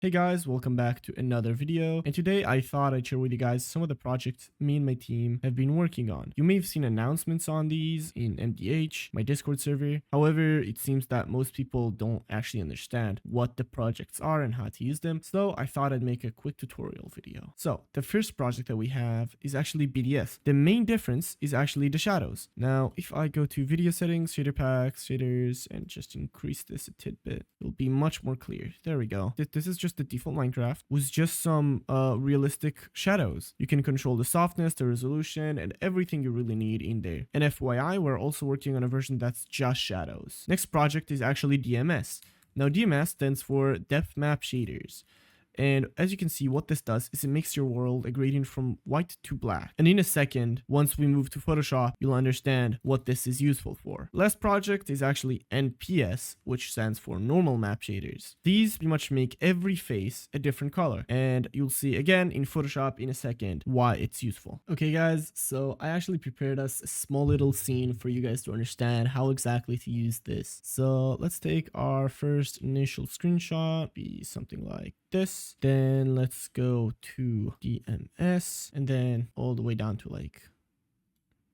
Hey guys, welcome back to another video, and today I thought I'd share with you guys some of the projects me and my team have been working on. You may have seen announcements on these in MDH, my Discord server. However, it seems that most people don't actually understand what the projects are and how to use them, so I thought I'd make a quick tutorial video. So, the first project that we have is actually BDS. The main difference is actually the shadows. Now, if I go to video settings, shader packs, shaders, and just increase this a tidbit, it'll be much more clear. There we go. This is just the default Minecraft with just some realistic shadows. You can control the softness, the resolution, and everything you really need in there. And FYI, we're also working on a version that's just shadows. Next project is actually DMS. Now DMS stands for Depth Map Shaders. And as you can see, what this does is it makes your world a gradient from white to black. And in a second, once we move to Photoshop, you'll understand what this is useful for. Last project is actually NPS, which stands for Normal Map Shaders. These pretty much make every face a different color. And you'll see again in Photoshop in a second why it's useful. Okay guys, so I actually prepared us a small little scene for you guys to understand how exactly to use this. So let's take our first initial screenshot, be something like this. Then let's go to DMS and then all the way down to like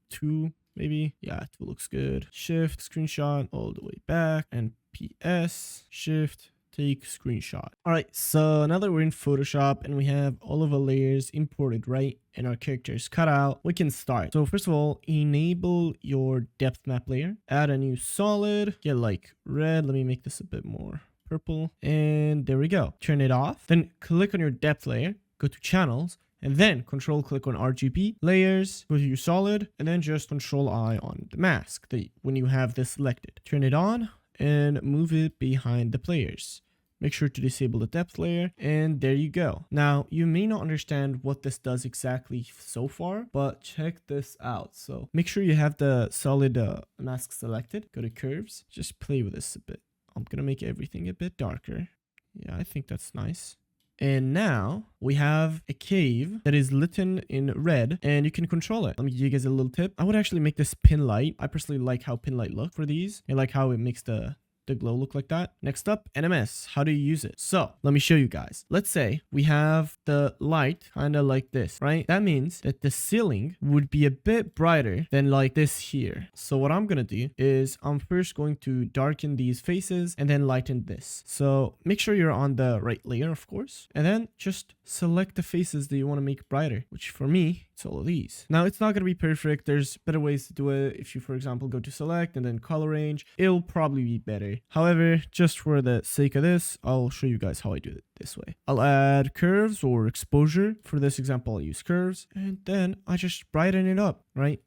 2 maybe. Yeah, 2 looks good. Shift screenshot all the way back and PS shift take screenshot. All right, so now that we're in Photoshop and we have all of our layers imported, right, and our characters cut out, we can start. So first of all, enable your depth map layer, add a new solid, get like red. Let me make this a bit more purple, and there we go. Turn it off, then click on your depth layer, go to channels, and then control click on RGB layers, go to your solid, and then just control I on the mask when you have this selected. Turn it on and move it behind the players. Make sure to disable the depth layer, and there you go. Now, you may not understand what this does exactly so far, but check this out. So make sure you have the solid mask selected. Go to curves, just play with this a bit. I'm gonna make everything a bit darker. Yeah, I think that's nice. And now we have a cave that is lit in red, and you can control it. Let me give you guys a little tip. I would actually make this pin light. I personally like how pin light look for these. I like how it makes the glow look like that. Next up, NMS. How do you use it? So let me show you guys. Let's say we have the light kind of like this, right? That means that the ceiling would be a bit brighter than like this here. So what I'm gonna do is I'm first going to darken these faces and then lighten this. So make sure you're on the right layer, of course, and then just select the faces that you want to make brighter, which for me, it's all of these. Now it's not gonna be perfect. There's better ways to do it. If you, for example, go to select and then color range, it'll probably be better. However, just for the sake of this, I'll show you guys how I do it this way. I'll add curves or exposure. For this example, I'll use curves, and then I just brighten it up, right?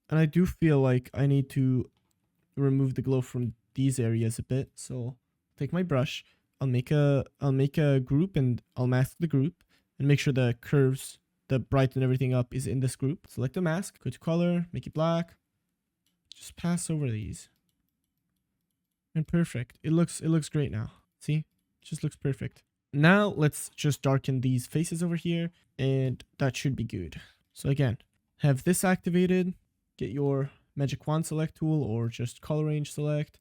And I do feel like I need to remove the glow from these areas a bit. So take my brush, I'll make a group, and I'll mask the group and make sure the curves, the brighten everything up is in this group. Select the mask, go to color, make it black. Just pass over these. And perfect. It looks great now. See? It just looks perfect. Now let's just darken these faces over here, and that should be good. So again, have this activated, get your magic wand select tool or just color range select,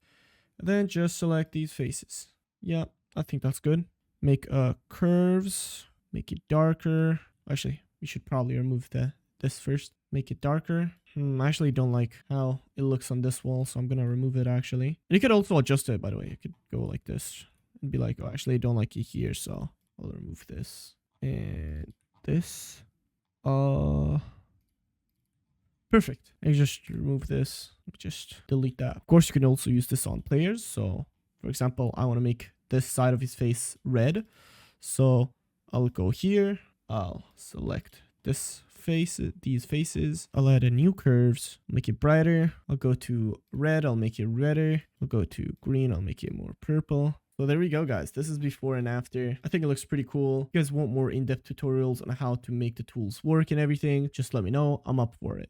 and then just select these faces. Yeah, I think that's good. Make curves, make it darker. Actually, we should probably remove this first. Make it darker. I actually don't like how it looks on this wall, so I'm gonna remove it actually. And you could also adjust it, by the way. You could go like this and be like, oh, actually I don't like it here, so I'll remove this and this. Perfect. I just remove this, just delete that. Of course, you can also use this on players. So for example, I want to make this side of his face red, so I'll go here, I'll select this face, these faces, I'll add a new curves, make it brighter. I'll go to red, I'll make it redder. I'll go to green, I'll make it more purple. So there we go, guys. This is before and after. I think it looks pretty cool. If you guys want more in-depth tutorials on how to make the tools work and everything, just let me know. I'm up for it.